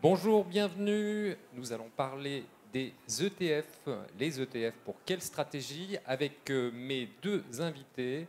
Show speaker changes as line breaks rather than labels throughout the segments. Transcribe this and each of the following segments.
Bonjour, bienvenue. Nous allons parler des ETF. Les ETF pour quelle stratégie? Avec mes deux invités,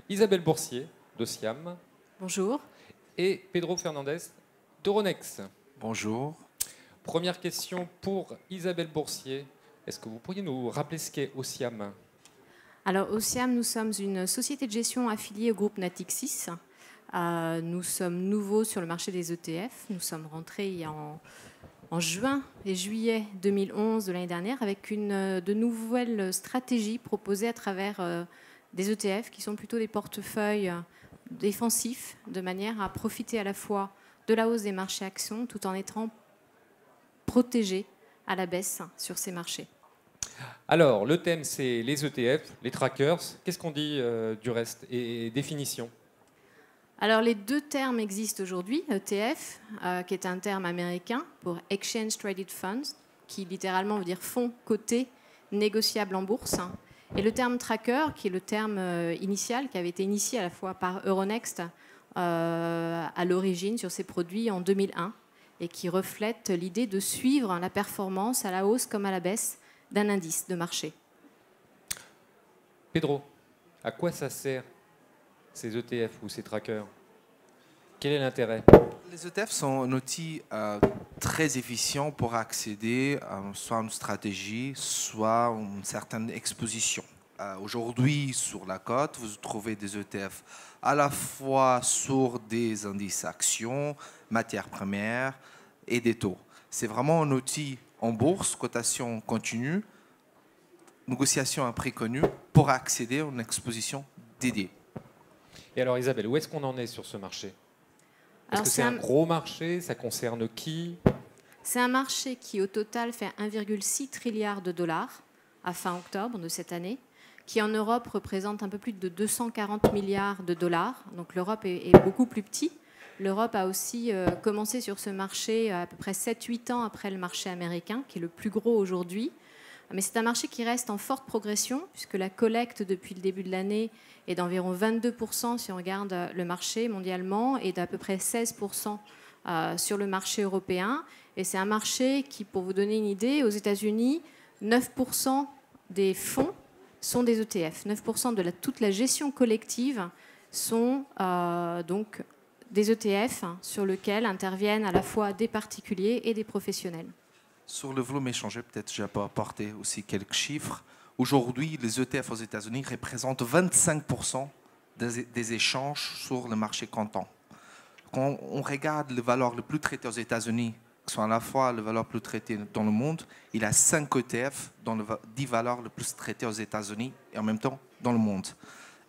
Isabelle Boursier d'Ociam.
Bonjour.
Et Pedro Fernandez d'Euronext.
Bonjour.
Première question pour Isabelle Boursier. Est-ce que vous pourriez nous rappeler ce qu'est Ociam?
Alors, Ociam, nous sommes une société de gestion affiliée au groupe Natixis. Nous sommes nouveaux sur le marché des ETF. Nous sommes rentrés en juin et juillet 2011 de l'année dernière avec de nouvelles stratégies proposées à travers des ETF qui sont plutôt des portefeuilles défensifs de manière à profiter à la fois de la hausse des marchés actions tout en étant protégés à la baisse sur ces marchés.
Alors, le thème, c'est les ETF, les trackers. Qu'est-ce qu'on dit du reste et définition?
Alors, les deux termes existent aujourd'hui. ETF, qui est un terme américain pour Exchange Traded Funds, qui littéralement veut dire fonds cotés négociables en bourse. Et le terme tracker, qui est le terme initial, qui avait été initié à la fois par Euronext à l'origine sur ces produits en 2001, et qui reflète l'idée de suivre la performance à la hausse comme à la baisse d'un indice de marché.
Pedro, à quoi ça sert ces ETF ou ces trackers? Quel est l'intérêt?
Les ETF sont un outil très efficient pour accéder à soit une stratégie, soit une certaine exposition. Aujourd'hui, sur la cote, vous trouvez des ETF à la fois sur des indices actions, matières premières et des taux. C'est vraiment un outil en bourse, cotation continue, négociation à prix connu, pour accéder à une exposition dédiée.
Et alors Isabelle, où est-ce qu'on en est sur ce marché? Est-ce que c'est un gros marché? Ça concerne qui?
C'est un marché qui au total fait 1,6 trilliard de dollars à fin octobre de cette année, qui en Europe représente un peu plus de 240 milliards de dollars. Donc l'Europe est beaucoup plus petit. L'Europe a aussi commencé sur ce marché à peu près 7-8 ans après le marché américain, qui est le plus gros aujourd'hui. Mais c'est un marché qui reste en forte progression, puisque la collecte depuis le début de l'année est d'environ 22% si on regarde le marché mondialement, et d'à peu près 16% sur le marché européen. Et c'est un marché qui, pour vous donner une idée, aux États-Unis, 9% des fonds sont des ETF. 9% de toute la gestion collective sont donc des ETF sur lesquels interviennent à la fois des particuliers et des professionnels.
Sur le volume échangé, peut-être je peux apporter aussi quelques chiffres. Aujourd'hui, les ETF aux États-Unis représentent 25% des échanges sur le marché comptant. Quand on regarde les valeurs les plus traitées aux États-Unis, qui sont à la fois les valeurs les plus traitées dans le monde, il y a 5 ETF dans les 10 valeurs les plus traitées aux États-Unis et en même temps dans le monde.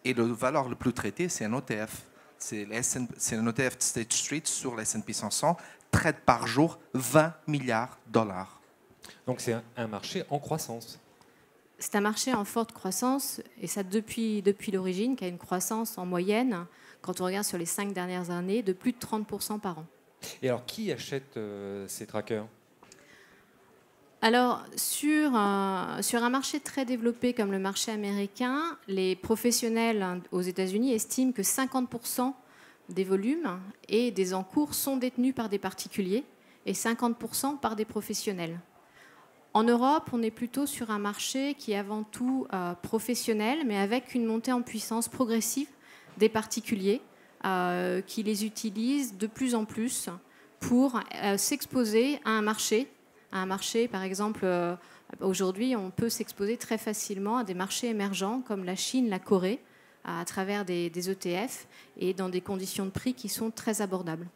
Et la valeur la plus traitée, c'est un ETF. C'est un ETF de State Street sur le S&P 500, traite par jour 20 milliards de dollars.
Donc c'est un marché en croissance.
C'est un marché en forte croissance, et ça depuis l'origine, qui a une croissance en moyenne, quand on regarde sur les 5 dernières années, de plus de 30% par an.
Et alors, qui achète ces trackers?
Alors, sur un marché très développé comme le marché américain, les professionnels aux États-Unis estiment que 50% des volumes et des encours sont détenus par des particuliers et 50% par des professionnels. En Europe, on est plutôt sur un marché qui est avant tout professionnel, mais avec une montée en puissance progressive des particuliers qui les utilisent de plus en plus pour s'exposer à un marché. Par exemple, aujourd'hui, on peut s'exposer très facilement à des marchés émergents comme la Chine, la Corée, à travers des ETF et dans des conditions de prix qui sont très abordables.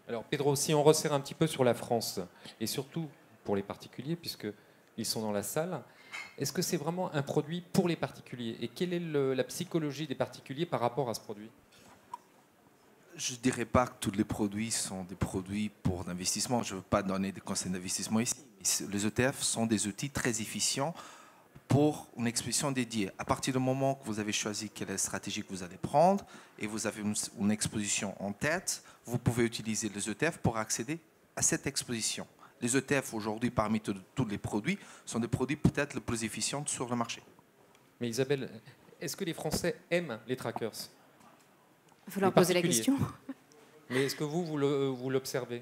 Alors Pedro, si on resserre un petit peu sur la France, et surtout pour les particuliers, puisqu'ils sont dans la salle, est-ce que c'est vraiment un produit pour les particuliers? Et quelle est la psychologie des particuliers par rapport à ce produit?
Je ne dirais pas que tous les produits sont des produits pour l'investissement. Je ne veux pas donner des conseils d'investissement ici. Les ETF sont des outils très efficients pour une exposition dédiée. À partir du moment que vous avez choisi quelle est la stratégie que vous allez prendre et vous avez une exposition en tête, vous pouvez utiliser les ETF pour accéder à cette exposition. Les ETF aujourd'hui, parmi tous les produits, sont des produits peut-être les plus efficients sur le marché.
Mais Isabelle, est-ce que les Français aiment les trackers?
Il faut leur poser la question.
Mais est-ce que vous l'observez?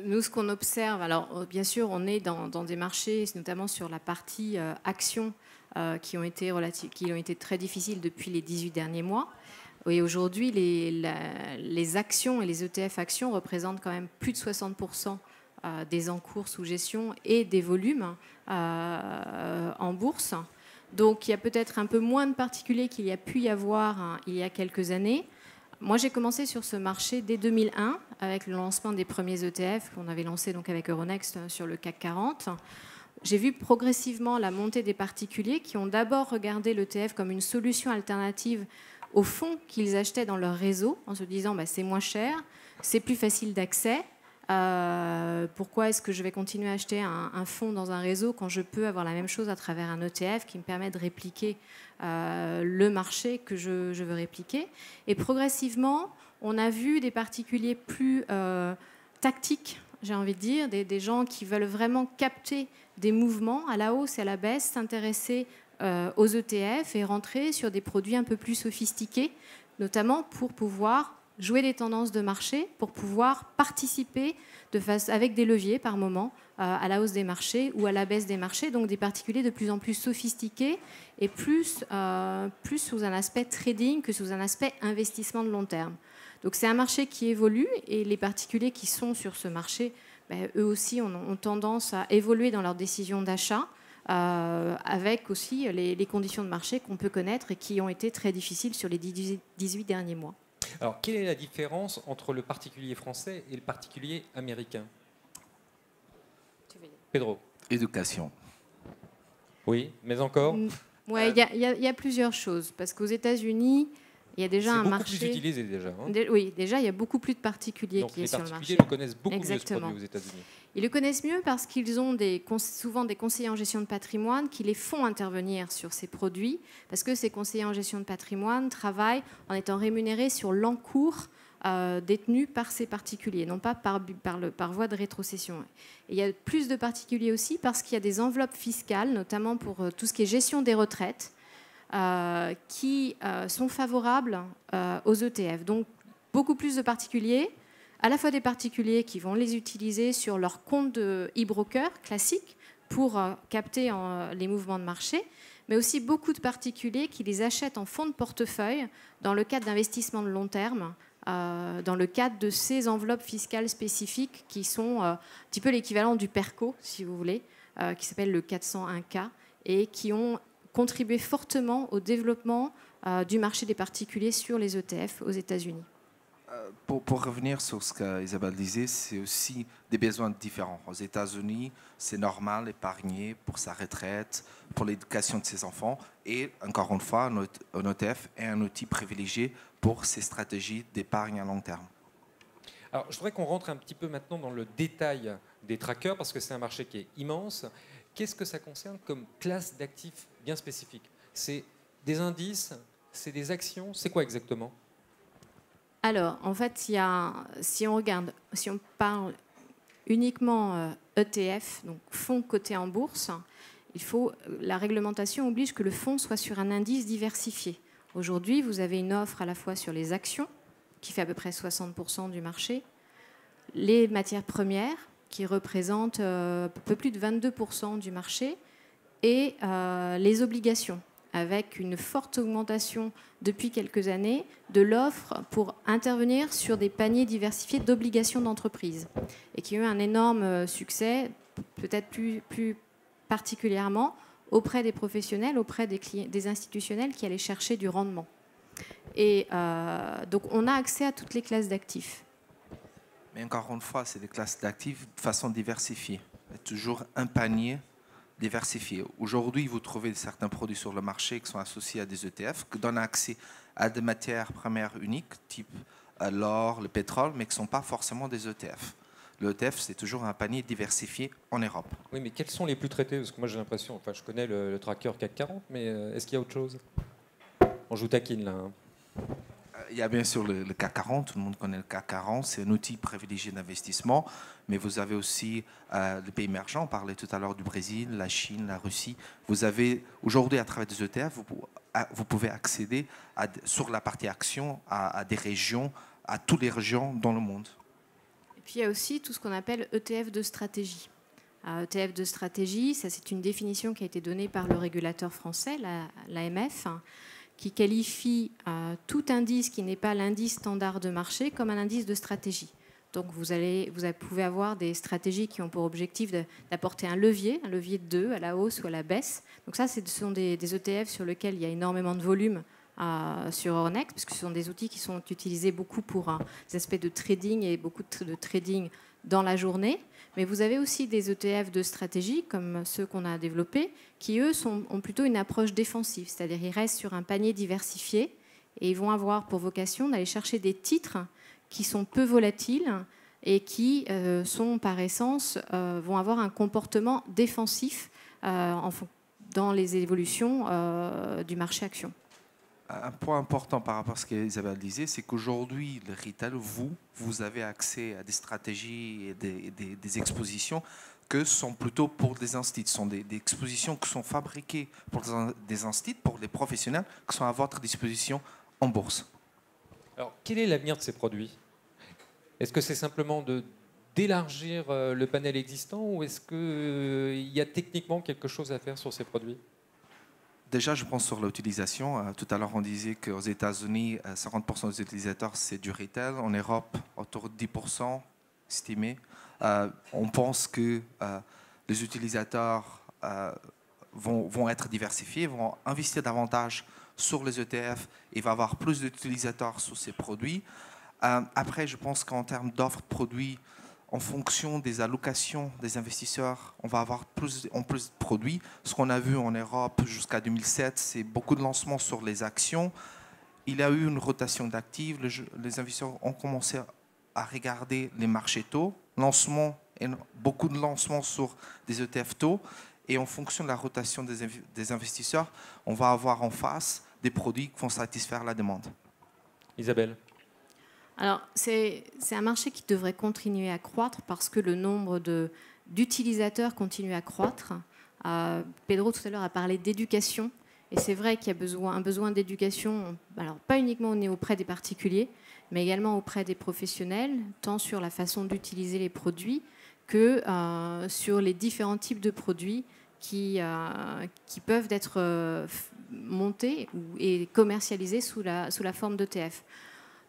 Nous, ce qu'on observe, alors bien sûr, on est dans des marchés, notamment sur la partie actions, qui ont été très difficiles depuis les 18 derniers mois. Et aujourd'hui, les actions et les ETF actions représentent quand même plus de 60% des encours sous gestion et des volumes en bourse. Donc il y a peut-être un peu moins de particuliers qu'il y a pu y avoir il y a quelques années. Moi, j'ai commencé sur ce marché dès 2001 avec le lancement des premiers ETF qu'on avait lancés donc avec Euronext sur le CAC 40. J'ai vu progressivement la montée des particuliers qui ont d'abord regardé l'ETF comme une solution alternative aux fonds qu'ils achetaient dans leur réseau en se disant c'est moins cher, c'est plus facile d'accès. Pourquoi est-ce que je vais continuer à acheter un fonds dans un réseau quand je peux avoir la même chose à travers un ETF qui me permet de répliquer le marché que je veux répliquer. Et progressivement, on a vu des particuliers plus tactiques, j'ai envie de dire, des gens qui veulent vraiment capter des mouvements à la hausse et à la baisse, s'intéresser aux ETF et rentrer sur des produits un peu plus sophistiqués, notamment pour pouvoir jouer des tendances de marché, pour pouvoir participer avec des leviers par moment à la hausse des marchés ou à la baisse des marchés, donc des particuliers de plus en plus sophistiqués et plus sous un aspect trading que sous un aspect investissement de long terme. Donc c'est un marché qui évolue et les particuliers qui sont sur ce marché, eux aussi ont tendance à évoluer dans leurs décisions d'achat, avec aussi les conditions de marché qu'on peut connaître et qui ont été très difficiles sur les 18 derniers mois.
Alors, quelle est la différence entre le particulier français et le particulier américain? Pedro.
Éducation.
Oui, mais encore
Ouais, il y a plusieurs choses. Parce qu'aux États-Unis, il y a déjà un marché.
C'est beaucoup plus utilisé déjà.
Oui, déjà, il y a beaucoup plus de particuliers
Donc,
qui est sur le marché.
les particuliers le connaissent beaucoup
Exactement.
mieux, ce produit, aux États-Unis.
Ils le connaissent mieux parce qu'ils ont souvent des conseillers en gestion de patrimoine qui les font intervenir sur ces produits, parce que ces conseillers en gestion de patrimoine travaillent en étant rémunérés sur l'encours détenu par ces particuliers, non pas par voie de rétrocession. Et il y a plus de particuliers aussi parce qu'il y a des enveloppes fiscales, notamment pour tout ce qui est gestion des retraites, qui sont favorables aux ETF. Donc beaucoup plus de particuliers, à la fois des particuliers qui vont les utiliser sur leur compte de e-broker classique pour capter les mouvements de marché, mais aussi beaucoup de particuliers qui les achètent en fonds de portefeuille dans le cadre d'investissements de long terme, dans le cadre de ces enveloppes fiscales spécifiques qui sont un petit peu l'équivalent du PERCO, si vous voulez, qui s'appelle le 401K, et qui ont contribué fortement au développement du marché des particuliers sur les ETF aux États-Unis.
Pour revenir sur ce qu'Isabelle disait, c'est aussi des besoins différents. Aux États-Unis, c'est normal d'épargner pour sa retraite, pour l'éducation de ses enfants. Et encore une fois, un ETF est un outil privilégié pour ces stratégies d'épargne à long terme.
Alors, je voudrais qu'on rentre un petit peu maintenant dans le détail des trackers, parce que c'est un marché qui est immense. Qu'est-ce que ça concerne comme classe d'actifs bien spécifiques? C'est des indices, c'est des actions, c'est quoi exactement?
Alors, en fait, si on parle uniquement ETF, donc fonds cotés en bourse, la réglementation oblige que le fonds soit sur un indice diversifié. Aujourd'hui, vous avez une offre à la fois sur les actions, qui fait à peu près 60% du marché, les matières premières, qui représentent un peu plus de 22% du marché, et les obligations, avec une forte augmentation depuis quelques années de l'offre pour intervenir sur des paniers diversifiés d'obligations d'entreprise et qui ont eu un énorme succès, peut-être plus particulièrement auprès des professionnels, auprès des institutionnels qui allaient chercher du rendement. Et donc on a accès à toutes les classes d'actifs.
Mais encore une fois, c'est des classes d'actifs de façon diversifiée. Il y a toujours un panier diversifié. Aujourd'hui, vous trouvez certains produits sur le marché qui sont associés à des ETF, qui donnent accès à des matières premières uniques, type l'or, le pétrole, mais qui ne sont pas forcément des ETF. Le ETF, c'est toujours un panier diversifié en Europe.
Oui, mais quels sont les plus traités? Parce que moi, j'ai l'impression, je connais le tracker CAC 40, mais est-ce qu'il y a autre chose? On joue taquine, là. Hein.
Il y a bien sûr le CAC 40, tout le monde connaît le CAC 40, c'est un outil privilégié d'investissement, mais vous avez aussi les pays émergents, on parlait tout à l'heure du Brésil, la Chine, la Russie. Vous avez aujourd'hui, à travers des ETF, vous pouvez accéder sur la partie action à des régions, à toutes les régions dans le monde.
Puis il y a aussi tout ce qu'on appelle ETF de stratégie. ETF de stratégie, ça c'est une définition qui a été donnée par le régulateur français, l'AMF, qui qualifie tout indice qui n'est pas l'indice standard de marché comme un indice de stratégie. Donc vous pouvez avoir des stratégies qui ont pour objectif d'apporter un levier de 2 à la hausse ou à la baisse. Donc ça, ce sont des ETF sur lesquels il y a énormément de volume sur Euronext, parce que ce sont des outils qui sont utilisés beaucoup pour des aspects de trading et beaucoup de trading dans la journée. Mais vous avez aussi des ETF de stratégie, comme ceux qu'on a développés, qui, eux, ont plutôt une approche défensive. C'est-à-dire qu'ils restent sur un panier diversifié et ils vont avoir pour vocation d'aller chercher des titres qui sont peu volatiles et qui sont, par essence, vont avoir un comportement défensif dans les évolutions du marché action.
Un point important par rapport à ce qu'Isabelle disait, c'est qu'aujourd'hui, le retail, vous avez accès à des stratégies et des expositions que sont plutôt pour des instituts. Ce sont des expositions qui sont fabriquées pour des instituts, pour les professionnels, qui sont à votre disposition en bourse.
Alors, quel est l'avenir de ces produits? Est-ce que c'est simplement d'élargir le panel existant ou est-ce qu'il y a techniquement quelque chose à faire sur ces produits?
Déjà, je pense sur l'utilisation. Tout à l'heure, on disait qu'aux États-Unis, 50% des utilisateurs, c'est du retail. En Europe, autour de 10% estimé. On pense que les utilisateurs vont être diversifiés, vont investir davantage sur les ETF et va avoir plus d'utilisateurs sur ces produits. Après, je pense qu'en termes d'offres de produits, en fonction des allocations des investisseurs, on va avoir plus de produits. Ce qu'on a vu en Europe jusqu'à 2007, c'est beaucoup de lancements sur les actions. Il y a eu une rotation d'actifs. Les investisseurs ont commencé à regarder les marchés taux, beaucoup de lancements sur des ETF taux. Et en fonction de la rotation des investisseurs, on va avoir en face des produits qui vont satisfaire la demande.
Isabelle?
Alors, c'est un marché qui devrait continuer à croître parce que le nombre d'utilisateurs continue à croître. Pedro, tout à l'heure, a parlé d'éducation. Et c'est vrai qu'il y a un besoin d'éducation, alors pas uniquement auprès des particuliers, mais également auprès des professionnels, tant sur la façon d'utiliser les produits que sur les différents types de produits qui peuvent être montés et commercialisés sous la forme d'ETF.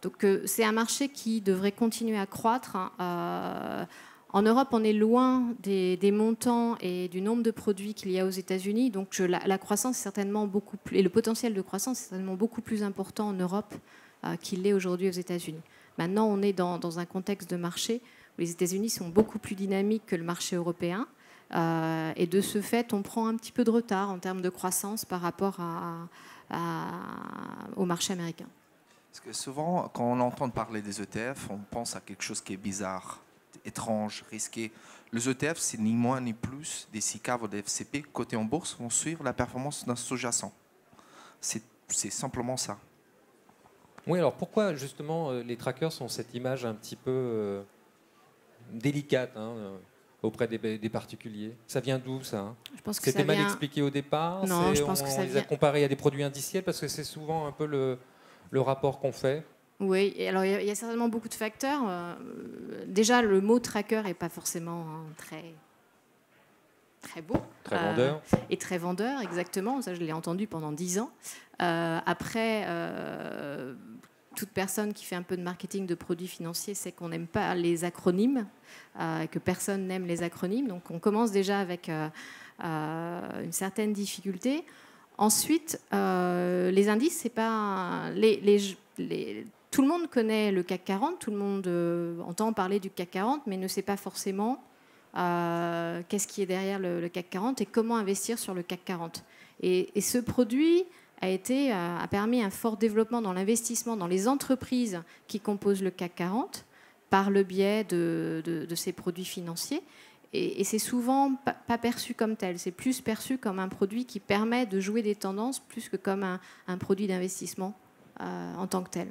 Donc c'est un marché qui devrait continuer à croître. En Europe, on est loin des montants et du nombre de produits qu'il y a aux États-Unis. Donc la croissance est certainement beaucoup plus, et le potentiel de croissance est certainement beaucoup plus important en Europe qu'il l'est aujourd'hui aux États-Unis. Maintenant, on est dans un contexte de marché où les États-Unis sont beaucoup plus dynamiques que le marché européen. Et de ce fait, on prend un petit peu de retard en termes de croissance par rapport au marché américain.
Parce que souvent, quand on entend parler des ETF, on pense à quelque chose qui est bizarre, étrange, risqué. Les ETF, c'est ni moins ni plus des SICAV ou des FCP cotés en bourse vont suivre la performance d'un sous-jacent. C'est simplement ça.
Oui, alors pourquoi justement les trackers ont cette image un petit peu délicate auprès des particuliers? Ça vient d'où ça? C'était mal expliqué au départ?
Non, je pense que ça
vient... On les a comparés à des produits indiciels parce que c'est souvent un peu le rapport qu'on fait.
Oui, et alors il y a certainement beaucoup de facteurs. Déjà, le mot tracker n'est pas forcément très beau.
Très vendeur.
Et très vendeur, exactement. Ça, je l'ai entendu pendant 10 ans. Après, toute personne qui fait un peu de marketing de produits financiers sait qu'on n'aime pas les acronymes, que personne n'aime les acronymes. Donc on commence déjà avec une certaine difficulté. Ensuite, les indices, c'est pas tout le monde connaît le CAC 40, tout le monde entend parler du CAC 40, mais ne sait pas forcément qu'est-ce qui est derrière le CAC 40 et comment investir sur le CAC 40. Et ce produit a permis un fort développement dans l'investissement dans les entreprises qui composent le CAC 40 par le biais de ces produits financiers. Et c'est souvent pas perçu comme tel, c'est plus perçu comme un produit qui permet de jouer des tendances plus que comme un produit d'investissement en tant que tel.